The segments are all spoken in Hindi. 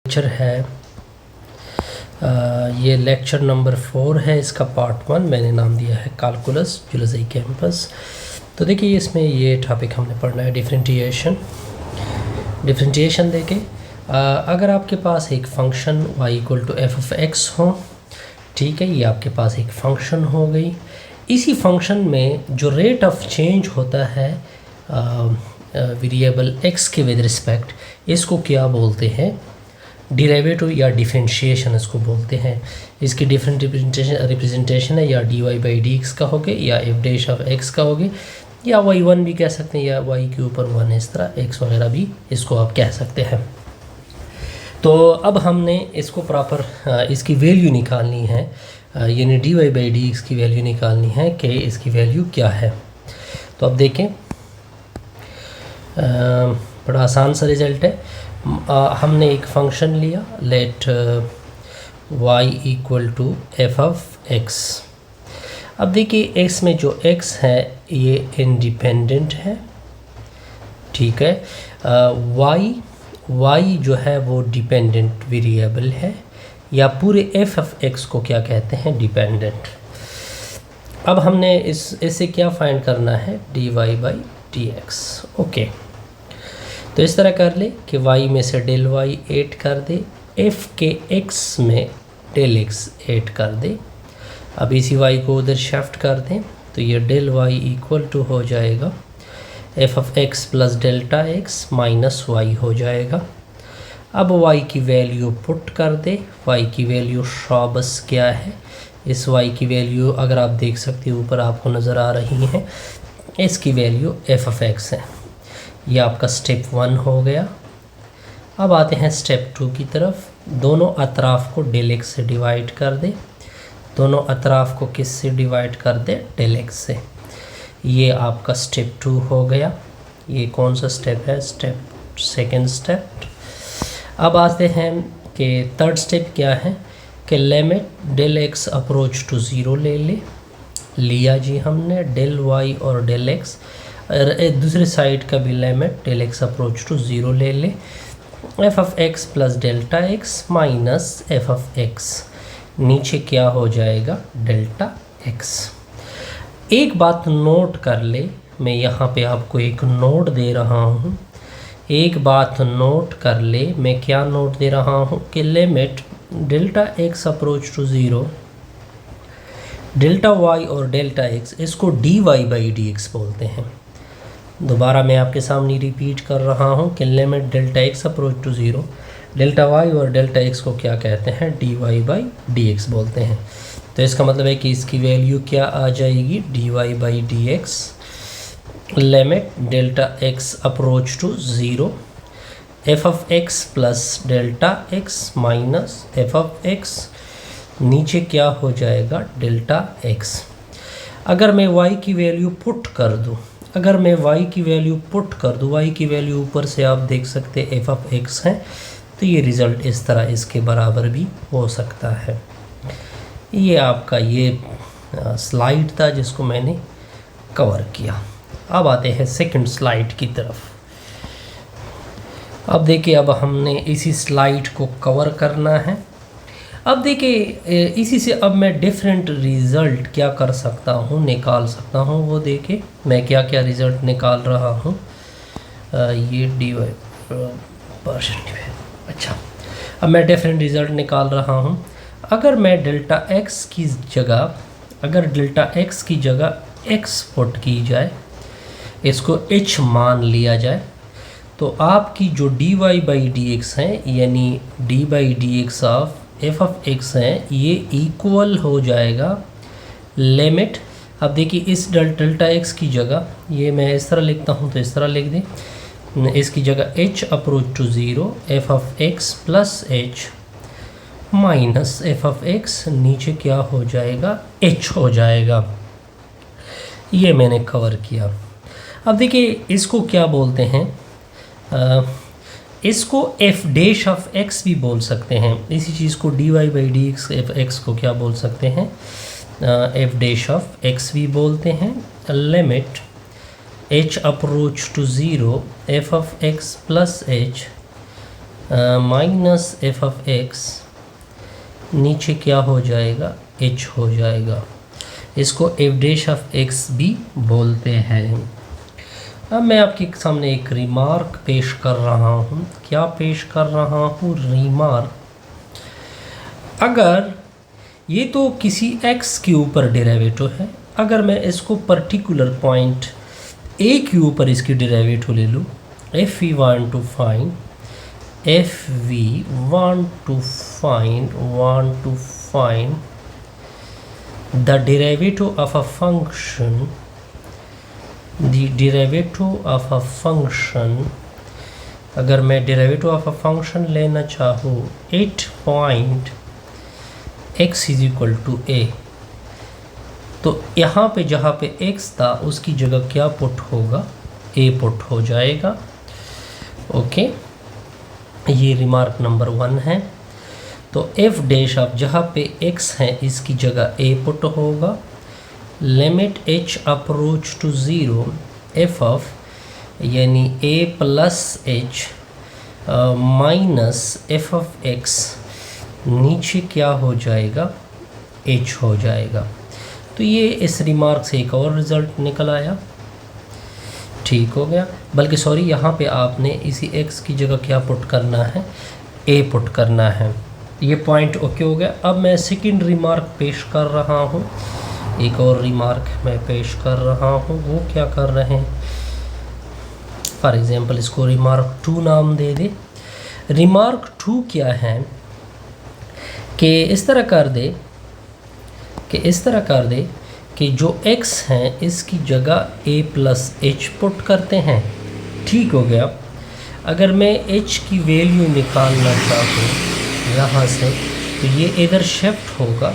लेक्चर है ये लेक्चर नंबर 4 है। इसका पार्ट 1 मैंने नाम दिया है कैलकुलस जुलसी कैंपस। तो देखिए इसमें ये टॉपिक हमने पढ़ना है डिफरेंशिएशन। देखिए अगर आपके पास एक function y equal to f of x हो, ठीक है, ये आपके पास एक फंक्शन हो गई। इसी फंक्शन में जो रेट ऑफ चेंज होता है वेरिएबल x के विद रिस्पेक्ट, इसको क्या बोलते हैं? डिराइवेटिव या डिफरेंशिएशन इसको बोलते हैं। इसकी डिफरेंट रिप्रेजेंटेशन है या dy बाई डी एक्स का होगे, या एफ डैश ऑफ x का होगे, या y1 भी कह सकते हैं, या y के ऊपर 1 इस तरह x वगैरह भी इसको आप कह सकते हैं। तो अब हमने इसको प्रॉपर इसकी वैल्यू निकालनी है, यानी dy बाई डी एक्स की वैल्यू निकालनी है कि इसकी वैल्यू क्या है। तो अब देखें बड़ा आसान सा रिज़ल्ट है। हमने एक फंक्शन लिया, let y equal to f of x. अब देखिए x में जो x है ये इंडिपेंडेंट है, ठीक है। y जो है वो डिपेंडेंट वेरिएबल है, या पूरे एफ ऑफ एक्स को क्या कहते हैं? डिपेंडेंट। अब हमने इससे क्या फाइंड करना है? dy by D x. Okay, तो इस तरह कर ले कि y में से डेल y ऐड कर दे, f के x में डेल x ऐड कर दे। अब इसी y को उधर शिफ्ट कर दें तो ये डेल y इक्वल टू हो जाएगा f of x plus delta x minus y हो जाएगा। अब y की वैल्यू पुट कर दे, y की वैल्यू शॉबस क्या है? इस y की वैल्यू अगर आप देख सकते हो ऊपर आपको नज़र आ रही है, इसकी वैल्यू f ऑफ x है। ये आपका स्टेप 1 हो गया। अब आते हैं स्टेप 2 की तरफ। दोनों अतराफ़ को डेल एक्स से डिवाइड कर दे। दोनों अतराफ़ को किस से डिवाइड कर दे? डेल एक्स से। ये आपका स्टेप 2 हो गया। ये कौन सा स्टेप है? Second step. अब आते हैं कि थर्ड स्टेप क्या है कि limit del x approach to zero ले लिया जी हमने, डेल वाई और डेल एक्स, दूसरे साइड का भी limit del x approach to zero ले ले। F of x plus delta x minus F of x, नीचे क्या हो जाएगा? Delta x. एक बात नोट कर ले, मैं यहाँ पे आपको एक नोट दे रहा हूँ। एक बात नोट कर ले, मैं क्या नोट दे रहा हूँ कि limit delta x approach to zero, delta y और डेल्टा एक्स, इसको d Y by D x बोलते हैं। दोबारा मैं आपके सामने रिपीट कर रहा हूँ कि limit delta x approach to zero, delta y और डेल्टा एक्स को क्या कहते हैं? D Y by D x बोलते हैं। तो इसका मतलब है कि इसकी वैल्यू क्या आ जाएगी? D Y by D x limit delta x approach to zero, F of x plus delta x minus F of x, नीचे क्या हो जाएगा? Delta x. अगर मैं y की वैल्यू पुट कर दूँ, y की वैल्यू ऊपर से आप देख सकते एफ ऑफ एक्स है, तो ये रिज़ल्ट इस तरह इसके बराबर भी हो सकता है। ये आपका ये स्लाइड था जिसको मैंने कवर किया। अब आते हैं सेकंड स्लाइड की तरफ। अब देखिए अब हमने इसी स्लाइड को कवर करना है। अब देखिए इसी से अब मैं डिफरेंट रिज़ल्ट क्या कर सकता हूँ, निकाल सकता हूँ। वो देखिए मैं क्या क्या रिज़ल्ट निकाल रहा हूँ। ये डी वाई परसेंट, अच्छा, अब मैं डिफरेंट रिज़ल्ट निकाल रहा हूँ। अगर मैं डेल्टा एक्स की जगह एक्स पुट की जाए, इसको एच मान लिया जाए, तो आपकी जो d Y by D x है, यानी d by D x of f of x है, ये इक्वल हो जाएगा लिमिट। अब देखिए इस डेल्टा एक्स की जगह ये मैं इस तरह लिखता हूँ, तो इस तरह लिख दें, इसकी जगह h approach to zero, F of x plus H minus F of x, नीचे क्या हो जाएगा? h हो जाएगा। ये मैंने कवर किया। अब देखिए इसको क्या बोलते हैं? इसको एफ डैश ऑफ एक्स भी बोल सकते हैं। इसी चीज़ को d Y by D x f x को क्या बोल सकते हैं? एफ डैश ऑफ एक्स भी बोलते हैं। Limit H approach to zero, F of x plus H minus F of x, नीचे क्या हो जाएगा, एच हो जाएगा। इसको एफ डैश ऑफ एक्स भी बोलते हैं। अब मैं आपके सामने एक रिमार्क पेश कर रहा हूँ। क्या पेश कर रहा हूँ? रिमार्क। अगर ये तो किसी x के ऊपर डेरिवेटिव है, अगर मैं इसको पर्टिकुलर पॉइंट a के ऊपर इसकी डेरिवेटिव ले लूँ, if we want to find the derivative of a function, अगर मैं डेरिवेटिव ऑफ अ फंक्शन लेना चाहूँ at point x is equal to a, तो यहाँ पे जहाँ पे x था उसकी जगह क्या पुट होगा, a पुट हो जाएगा। ओके, ये रिमार्क नंबर 1 है। तो f डैश ऑफ जहाँ पे x है इसकी जगह a पुट होगा। Limit h approach to 0 f of यानी a plus h minus F of x, नीचे क्या हो जाएगा, h हो जाएगा। तो ये इस रिमार्क से एक और रिज़ल्ट निकल आया। ठीक हो गया। बल्कि सॉरी, यहाँ पे आपने इसी x की जगह क्या पुट करना है, a पुट करना है। ये पॉइंट ओके हो गया। अब मैं सेकंड रिमार्क पेश कर रहा हूँ। एक और रिमार्क मैं पेश कर रहा हूँ। वो क्या कर रहे हैं, फॉर एग्ज़ाम्पल इसको रिमार्क 2 नाम दे दे। रिमार्क 2 क्या है कि इस तरह कर दे कि जो x हैं इसकी जगह a प्लस एच पुट करते हैं। ठीक हो गया। अगर मैं h की वैल्यू निकालना चाहूँ यहाँ से, तो ये इधर शिफ्ट होगा,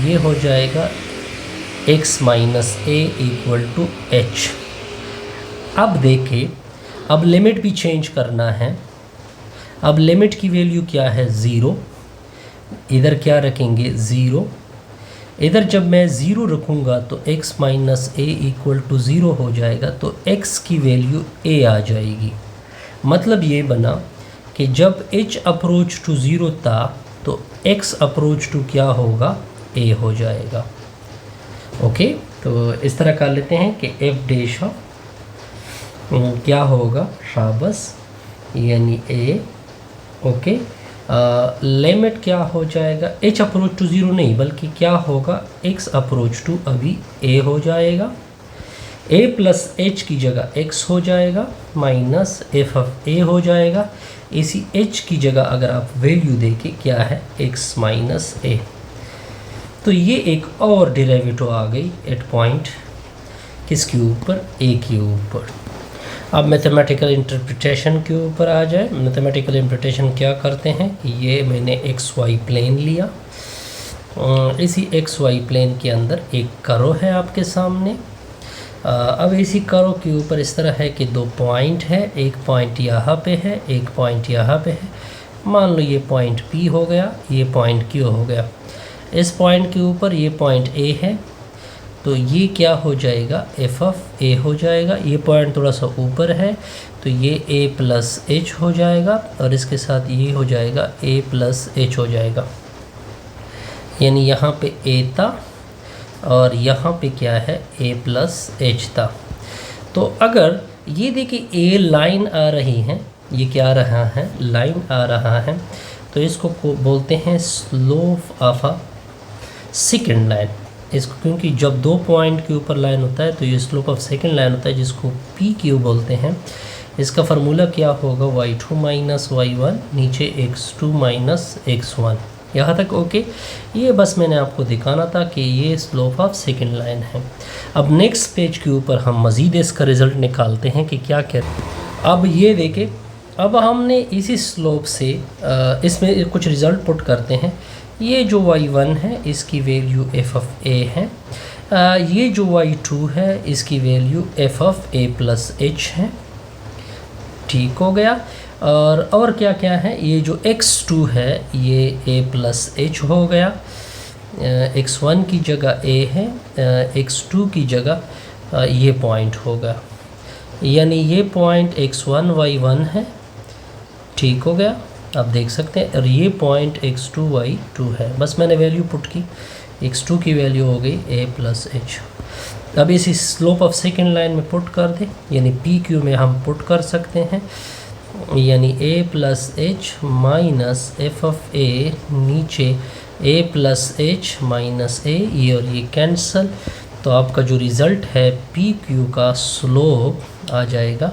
ये हो जाएगा x minus a equal to h. अब देखिए, अब लिमिट भी चेंज करना है। अब लिमिट की वैल्यू क्या है, 0। इधर क्या रखेंगे, 0। इधर जब मैं 0 रखूँगा तो x minus a equal to 0 हो जाएगा, तो x की वैल्यू a आ जाएगी। मतलब ये बना कि जब h अप्रोच टू 0 था तो x अप्रोच टू क्या होगा, a हो जाएगा। ओके, तो इस तरह कर लेते हैं कि f डैश ऑफ क्या होगा, शाबस, यानी a। ओके, लिमिट क्या हो जाएगा, h अप्रोच टू 0 नहीं बल्कि क्या होगा, x अप्रोच टू अभी a हो जाएगा। a प्लस h की जगह x हो जाएगा, माइनस एफ ऑफ a हो जाएगा। इसी h की जगह अगर आप वैल्यू देखें क्या है, x माइनस a। तो ये एक और डेरिवेटिव आ गई एट पॉइंट किसके ऊपर, a के ऊपर। अब मैथमेटिकल इंटरप्रिटेशन के ऊपर आ जाए। मैथमेटिकल इंटरप्रिटेशन क्या करते हैं, ये मैंने एक्स वाई प्लेन लिया, इसी एक्स वाई प्लेन के अंदर एक करो है आपके सामने। अब इसी करो के ऊपर इस तरह है कि 2 पॉइंट है, एक पॉइंट यहाँ पे है, एक पॉइंट यहाँ पे है। मान लो ये पॉइंट P हो गया, ये पॉइंट Q हो गया। इस पॉइंट के ऊपर ये पॉइंट A है, तो ये क्या हो जाएगा, एफ ऑफ ए हो जाएगा। ये पॉइंट थोड़ा सा ऊपर है तो ये a प्लस एच हो जाएगा, और इसके साथ ये हो जाएगा a प्लस एच हो जाएगा। यानी यहाँ पे a था और यहाँ पे क्या है, a प्लस एच था। तो अगर ये देखिए a लाइन आ रही है, ये क्या आ रहा है, लाइन आ रहा है, तो इसको बोलते हैं slope of a second line. इसको क्योंकि जब 2 पॉइंट के ऊपर लाइन होता है तो ये स्लोप ऑफ सेकंड लाइन होता है, जिसको पी क्यू बोलते हैं। इसका फार्मूला क्या होगा, y2 माइनस y1 नीचे x2 माइनस x1। यहाँ तक ओके। ये बस मैंने आपको दिखाना था कि ये स्लोप ऑफ सेकंड लाइन है। अब नेक्स्ट पेज के ऊपर हम मज़ीद इसका रिज़ल्ट निकालते हैं कि क्या क्या। अब ये देखें, अब हमने इसी स्लोप से इसमें कुछ रिज़ल्ट पुट करते हैं। ये जो y1 है इसकी वैल्यू f ऑफ a है, ये जो y2 है इसकी value f of a plus H है। ठीक हो गया। और क्या क्या है, ये जो x2 है ये a प्लस एच हो गया, x1 की जगह a है, x2 की जगह ये पॉइंट होगा, यानी ये पॉइंट x1 y1 है। ठीक हो गया। आप देख सकते हैं, और ये पॉइंट x2 y2 है। बस मैंने वैल्यू पुट की, x2 की वैल्यू हो गई a प्लस एच। अब इसी स्लोप ऑफ सेकेंड लाइन में पुट कर दे, यानी पी क्यू में हम पुट कर सकते हैं, यानी a plus H minus F of A, नीचे a plus H minus A, ये और ये कैंसल। तो आपका जो रिज़ल्ट है पी क्यू का स्लोप आ जाएगा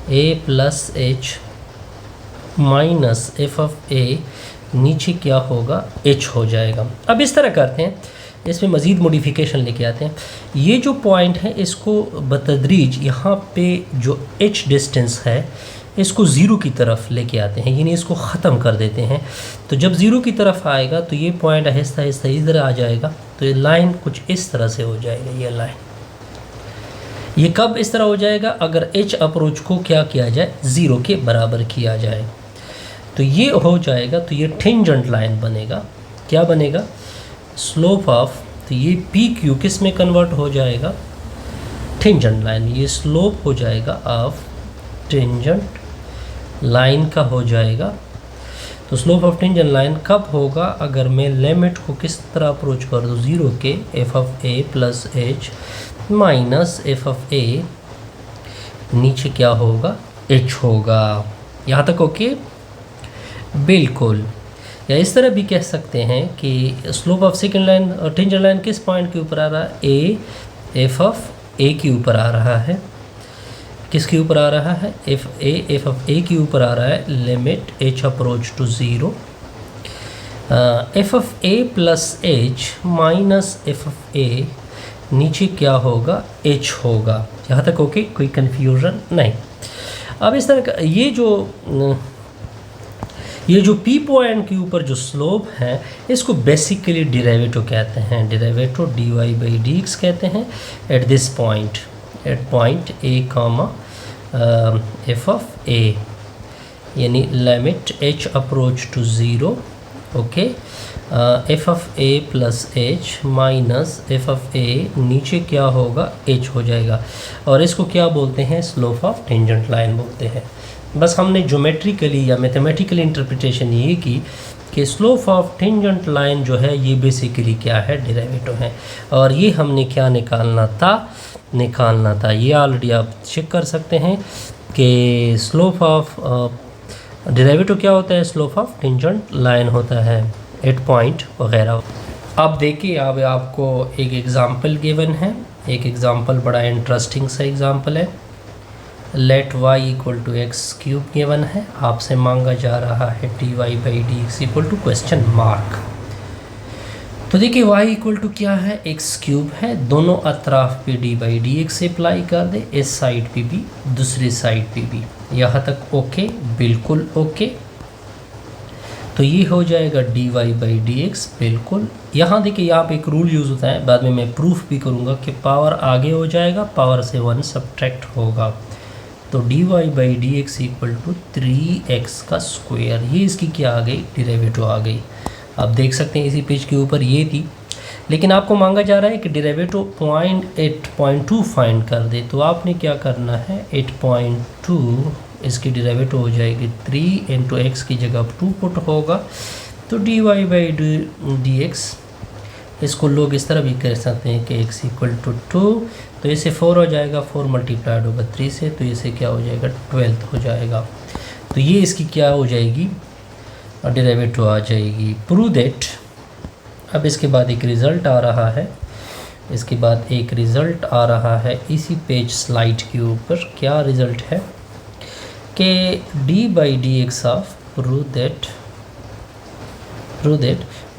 a plus H minus F of A, नीचे क्या होगा h हो जाएगा। अब इस तरह करते हैं, इसमें मज़ीद मॉडिफिकेशन लेके आते हैं। ये जो पॉइंट है इसको बतदरीज यहाँ पे जो h डिस्टेंस है इसको ज़ीरो की तरफ लेके आते हैं, यानी इसको ख़त्म कर देते हैं। तो जब ज़ीरो की तरफ आएगा तो ये पॉइंट आहिस्ता आहिस्ता इधर आ जाएगा, तो ये लाइन कुछ इस तरह से हो जाएगा। ये लाइन, ये कब इस तरह हो जाएगा? अगर h अप्रोच को क्या किया जाए, ज़ीरो के बराबर किया जाए, तो ये हो जाएगा। तो ये टेंजेंट लाइन बनेगा। क्या बनेगा? स्लोप ऑफ, तो ये पी क्यू किस में कन्वर्ट हो जाएगा? Tangent line. ये स्लोप हो जाएगा ऑफ टेंजेंट लाइन का हो जाएगा। तो स्लोप ऑफ टेंजेंट लाइन कब होगा? अगर मैं लिमिट को किस तरह अप्रोच कर दूँ, ज़ीरो के, F of A plus H minus F of A, नीचे क्या होगा? एच होगा। यहाँ तक ओके? बिल्कुल। या इस तरह भी कह सकते हैं कि स्लोप ऑफ सेकेंड लाइन और टेंजेंट लाइन किस पॉइंट के ऊपर आ रहा है? ए, एफ ऑफ ए के ऊपर आ रहा है। किसके ऊपर आ रहा है? एफ ऑफ ए के ऊपर आ रहा है। Limit H approach to zero, F of A plus H minus F of A, नीचे क्या होगा? एच होगा। यहाँ तक ओके? कोई कन्फ्यूजन नहीं। अब इस तरह का ये जो पी पॉइंट के ऊपर जो स्लोप है इसको बेसिकली डेरिवेटिव कहते हैं। Derivative D Y by D X कहते हैं at this point, at point A comma F of A, यानी limit H approach to zero, okay, F of A plus H minus F of A, नीचे क्या होगा? एच हो जाएगा। और इसको क्या बोलते हैं? स्लोप ऑफ टेंजेंट लाइन बोलते हैं। बस हमने ज्योमेट्रिकली या मैथमेटिकली इंटरप्रिटेशन ये की कि स्लोप ऑफ टेंजेंट लाइन जो है ये बेसिकली क्या है? डेरिवेटिव है। और ये हमने क्या निकालना था ये ऑलरेडी आप चेक कर सकते हैं कि स्लोप ऑफ डेरिवेटिव क्या होता है? स्लोप ऑफ टेंजेंट लाइन होता है एट पॉइंट वगैरह। अब देखिए, अब आपको एक एग्ज़ाम्पल गिवन है। एक एग्ज़ाम्पल बड़ा इंटरेस्टिंग सा एग्ज़ाम्पल है। Let y equal to x cube given है, आपसे मांगा जा रहा है d Y by D x equal to question mark. तो देखिए y इक्वल टू क्या है? एक्स क्यूब है। दोनों अतराफ पे D by D x apply कर दे, इस साइड पे भी दूसरी साइड पे भी। यहाँ तक ओके? बिल्कुल ओके। तो ये हो जाएगा d Y by D x. बिल्कुल। यहाँ देखिए, यहाँ पे एक रूल यूज़ होता है, बाद में मैं प्रूफ भी करूँगा कि पावर आगे हो जाएगा, पावर से 1 सब्ट्रैक्ट होगा। तो d Y by D x equal to 3x का स्क्वायर, ये इसकी क्या आ गई? डेरिवेटिव आ गई। आप देख सकते हैं इसी पेज के ऊपर ये थी, लेकिन आपको मांगा जा रहा है कि डेरिवेटिव 8.2 फाइंड कर दे। तो आपने क्या करना है? 8.2 इसकी डेरिवेटिव हो जाएगी 3 इंटू एक्स की जगह 2 पुट होगा। तो d Y by D x, इसको लोग इस तरह भी कह सकते हैं कि x इक्वल टू 2, तो इसे 4 हो जाएगा, 4 मल्टीप्लाइड होगा 3 से, तो इसे क्या हो जाएगा? 12 हो जाएगा। तो ये इसकी क्या हो जाएगी? डेरिवेटिव आ जाएगी। Prove that. अब इसके बाद एक रिज़ल्ट आ रहा है, इसके बाद एक रिज़ल्ट आ रहा है इसी पेज स्लाइड के ऊपर। क्या रिज़ल्ट है? कि d by D x of, prove that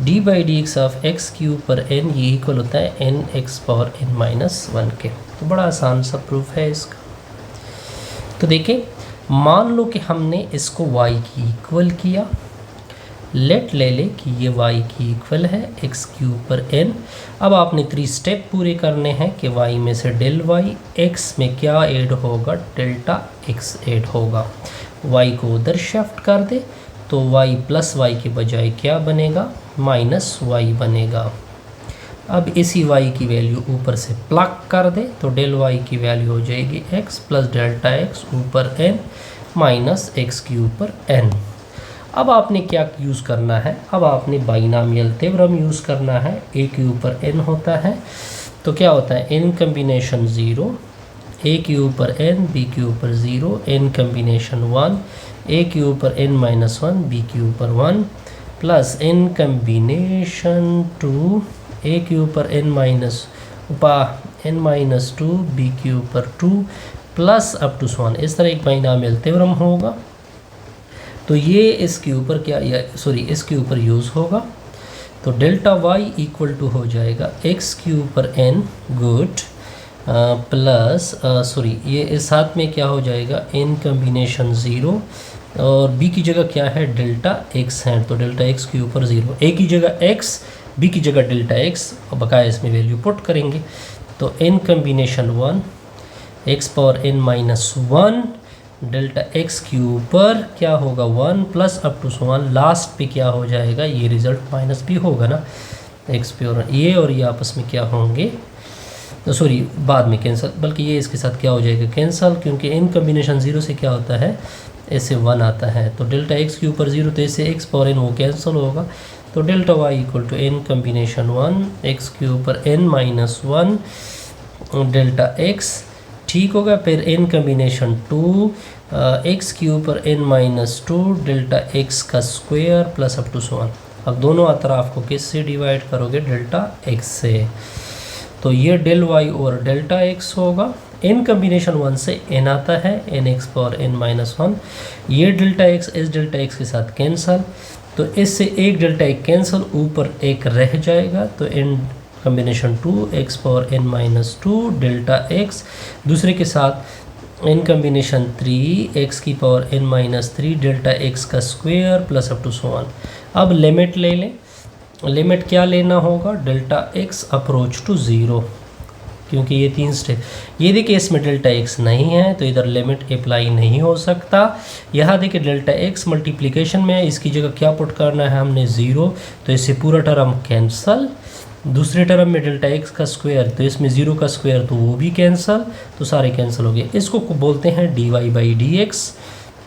d by D x of x के ऊपर एन, ये इक्वल होता है n x power n minus 1 के। तो बड़ा आसान सा प्रूफ है इसका। तो देखिए, मान लो कि हमने इसको y की इक्वल किया, लेट ले ले कि ये y की इक्वल है x के ऊपर n। अब आपने 3 स्टेप पूरे करने हैं कि y में से डेल y, x में क्या ऐड होगा? डेल्टा x ऐड होगा। y को उधर शिफ्ट कर दे, तो y प्लस y के बजाय क्या बनेगा? माइनस y बनेगा। अब इसी y की वैल्यू ऊपर से प्लग कर दे, तो डेल y की वैल्यू हो जाएगी x प्लस डेल्टा x ऊपर n माइनस x के ऊपर n। अब आपने क्या यूज़ करना है, अब आपने बाइनॉमियल थ्योरम यूज़ करना है। ए के ऊपर n होता है तो क्या होता है, n कम्बिनेशन 0, ए के ऊपर n, बी के ऊपर 0, n कम्बिनेशन 1, ए के ऊपर n-1, बी के ऊपर 1, प्लस n कम्बिनेशन 2, ए के ऊपर n-2, बी के ऊपर 2, प्लस अप टू 1। इस तरह एक बाइनॉमियल थ्योरम होगा। तो ये इसके ऊपर क्या, या सॉरी इसके ऊपर यूज़ होगा। तो डेल्टा वाई इक्वल टू हो जाएगा x के ऊपर n गुड प्लस सॉरी ये इस साथ में क्या हो जाएगा, n कम्बिनेशन 0 और b की जगह क्या है, डेल्टा x है, तो डेल्टा x के ऊपर 0, a की जगह x, b की जगह डेल्टा x, और बकाया इसमें वैल्यू पुट करेंगे। तो n combination 1, x power n-1 delta x के ऊपर क्या होगा 1 प्लस अप टू 1, लास्ट पे क्या हो जाएगा, ये रिज़ल्ट माइनस भी होगा ना, x पे, और ये आपस में क्या होंगे, तो सॉरी बाद में कैंसिल, बल्कि ये इसके साथ क्या हो जाएगा, कैंसिल, क्योंकि n कम्बिनेशन 0 से क्या होता है, ऐसे 1 आता है। तो डेल्टा x के ऊपर 0, तो ऐसे x पावर n वो कैंसिल होगा। तो delta y equal to n combination 1, x के ऊपर n-1 डेल्टा x, ठीक होगा। फिर n कम्बिनेशन 2, x के ऊपर n-2 डेल्टा x का स्क्वायर प्लस अप टू 1। अब दोनों अतराफ को किससे डिवाइड करोगे, डेल्टा x से। तो ये डेल y और डेल्टा x होगा। n कम्बिनेशन 1 से n आता है, nx पावर n-1, ये डेल्टा x इस डेल्टा x के साथ कैंसल, तो इससे एक डेल्टा x कैंसल, ऊपर एक रह जाएगा। तो n combination 2, x power n-2 delta x, दूसरे के साथ n कम्बिनेशन 3, x की पावर n-3 डेल्टा x का स्क्वायर प्लस अप टू 1। अब लिमिट ले लें, लिमिट क्या लेना होगा, डेल्टा x अप्रोच टू 0, क्योंकि ये 3 स्टेप, ये देखिए इसमें डेल्टा x नहीं है तो इधर लिमिट अप्लाई नहीं हो सकता। यहाँ देखिए डेल्टा x मल्टीप्लिकेशन में है, इसकी जगह क्या पुट करना है हमने 0, तो इससे पूरा टर्म कैंसल। दूसरे टर्म में डेल्टा x का स्क्वायर, तो इसमें 0 का स्क्वायर, तो वो भी कैंसल, तो सारे कैंसिल हो गए। इसको बोलते हैं dy/dx,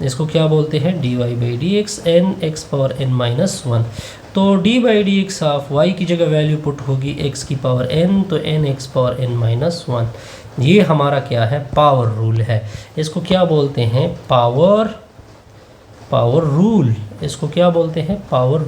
इसको क्या बोलते हैं, dy/dx, nx पावर n-1। तो dy/dx ऑफ y की जगह वैल्यू पुट होगी x की पावर n, तो nx पावर n-1। ये हमारा क्या है, पावर रूल है। इसको क्या बोलते हैं, पावर रूल, इसको क्या बोलते हैं, पावर रूल।